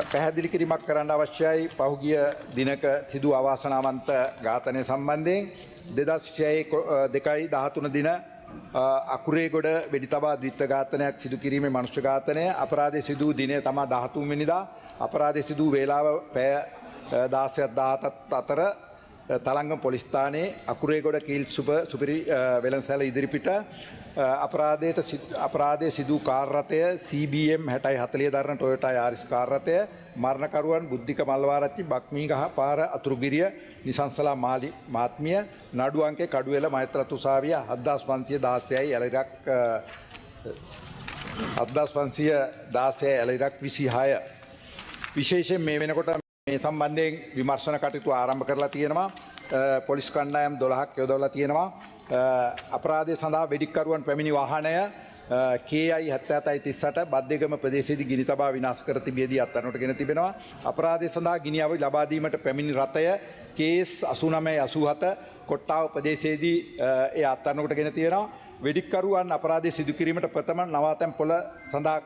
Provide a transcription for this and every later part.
පැහැදිලි කිරීමක් කරන්න අවශ්‍යයි. පහුගිය දිනක සිදු අවාසනාවන්ත ඝාතනය සම්බන්ධයෙන් 2002-13 දින අකුරේගොඩ වෙඩි තබා ද්විත්ව ඝාතනයක් සිදු කිරීමේ මනුෂ්‍ය ඝාතනය අපරාධය සිදු දිනය තමයි 13 වෙනිදා. අපරාධය සිදු වේලාව පැය 16-17 අතර තලංගම පොලිස් ස්ථානයේ අකුරේගොඩ කීල් සුපිරි වෙළඳසැල ඉදිරිපිට අපරාධයේ සිදු කාර් රථය CBM 6040 දරන ටොයෝටා යාරිස් කාර් රථය මරණකරුවන් බුද්ධික මල්වාරච්චි බක්මීගහ පාර අතුරුගිරිය නිසංසලා මාලි මාත්මිය නඩු අංකේ කඩුවෙල මෛත්‍රාත් උසාවිය 7516යි ඇලරික් 7516 ඇලරික් 26 විශේෂයෙන් මේ වෙනකොට මේ සම්බන්ධයෙන් විමර්ශන කටයුතු ආරම්භ කරලා තියෙනවා. පොලිස් කණ්ඩායම් 12ක් යොදවලා තියෙනවා. අපරාධය සඳහා වෙඩික්කරුවන් පැමිණි වාහනය KI 7738 බද්දේගම ප්‍රදේශයේදී ගිනි තබා විනාශ කර තිබියදී අත්අඩංගුවට ගෙන තිබෙනවා. අපරාධය සඳහා ගිනි අවි ලබා දීමට පැමිණි රථය KS 8987 කොට්ටාව ප්‍රදේශයේදී ඒ අත්අඩංගුවට ගෙන තියෙනවා. වෙඩික්කරුවන් අපරාධය සිදු කිරීමට ප්‍රථම නවාතැන් පොළ සඳහා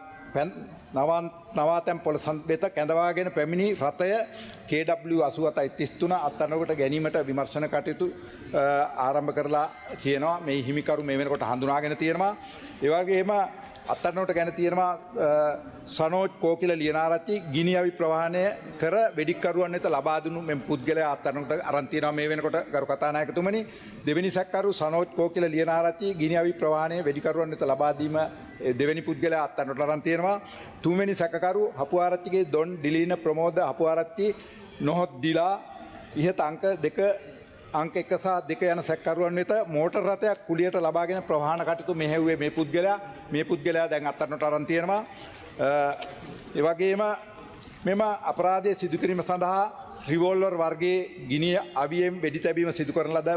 නවාතැන් පොළ වෙත කැඳවාගෙන පැමිණි රථය KW 8733 අත්අඩංගුවට ගැනීමට විමර්ශන කටයුතු ආරම්භ කරලා තියෙනවා. මේ හිමිකරු මේ වෙනකොට හඳුනාගෙන තියෙනවා. ඒ වගේම අත්අඩංගුවට ගෙන තියෙනවා සනෝජ් කෝකිල ලියනාරච්චි ගිනි අවි ප්‍රවාහනය කර වෙඩික්කරුවන් වෙත ලබා දුන්නු මෙම පුද්ගලයා අත්අඩංගුවට අරන් තියෙනවා මේ වෙනකොට ගරු කතානායකතුමනි. දෙවෙනි සැකකරු සනෝජ් කෝකිල ලියනාරච්චි ගිනි අවි ප්‍රවාහනය වෙඩික්කරුවන් වෙත ලබා දීම දෙවැනි පුද්ගලයා අත්අඩංගුවට අරන් තියෙනවා. තුන්වෙනි සැකකරු හපුආරච්චිගේ දොන් ඩිලීන ප්‍රමෝද හපුආරච්චි නොහොත් දිලා ඉහත අංක 1 සහ 2 යන සැකකරුවන් වෙත මෝටර් රථයක් කුලියට ලබාගෙන ප්‍රවාහන කටයුතු මෙහෙව්වේ මේ පුද්ගලයා දැන් අත්අඩංගුවට අරන් තියෙනවා. ඒ වගේම මෙම අපරාධය සිදු කිරීම සඳහා රිවෝල්වර් වර්ගයේ ගිනි අවියෙන් වෙඩි තැබීම සිදු කරන ලද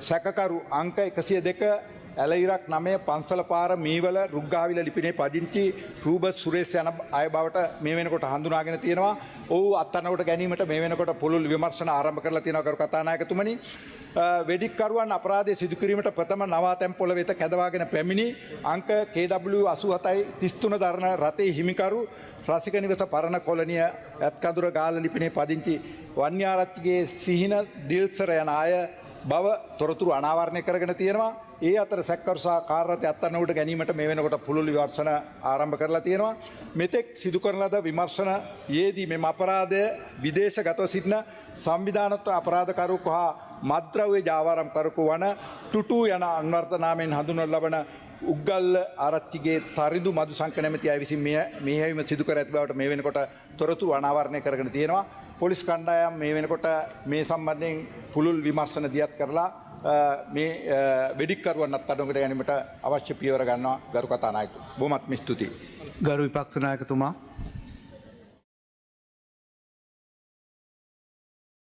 සැකකරු අංක 102 ඇලයිරක් 9 පන්සල පාර මීවල රුග්ගාවිල ලිපිනේ පදිංචි රූබස් සුරේෂ් යන අය බවට මේ වෙනකොට හඳුනාගෙන තියෙනවා. ඔහු අත්අඩංගුවට ගැනීමට මේ වෙනකොට පුළුල් විමර්ශන ආරම්භ කරලා තියෙනවා කරු කතානායකතුමනි. වෙඩික්කරුවන් අපරාධය සිදු කිරීමට ප්‍රථම නවාතැන් පොළ වෙත කැඳවාගෙන පැමිණි අංක KW 8733 දරන රථයේ හිමිකරු රසික නිවස පරණ කොලනිය ඇත්කඳුර ගාල ලිපිනේ පදිංචි වන්‍යාරච්චිගේ සිහින දිල්සර යන අය බව තොරතුරු අනාවරණය කරගෙන තියෙනවා. ඒ අතර සැකකරු සහ කාර් රථය අත්අඩංගුවට ගැනීමට මේ වෙනකොට පුළුල් විමර්ශන ආරම්භ කරලා තියෙනවා. මෙතෙක් සිදු කරන ලද විමර්ශනයේදී මෙම අපරාධය විදේශගතව සිටින සංවිධානත්ව අපරාධකරුවෙකු හා මත්ද්‍රව්‍ය ජාවාරම්කරුවෙකු වන ටුටු යන අන්වර්ථ නාමයෙන් හඳුන්වනු ලබන උග්ගල්ල ආරච්චිගේ තරිඳු මදුසංක නැමැති අය විසින් මේ හැවීම සිදු කර ඇති බවට මේ වෙනකොට තොරතුරු අනාවරණය කරගෙන තියෙනවා. පොලිස් කණ්ඩායම් මේ වෙනකොට මේ සම්බන්ධයෙන් පුළුල් විමර්ශන දියත් කරලා මේ වෙඩික්කරුවන් අත්අඩංගුවට ගැනීමට අවශ්‍ය පියවර ගන්නවා ගරු කතානායක. බොහොමත්ම ස්තුතියි. ගරු විපක්ෂ නායකතුමා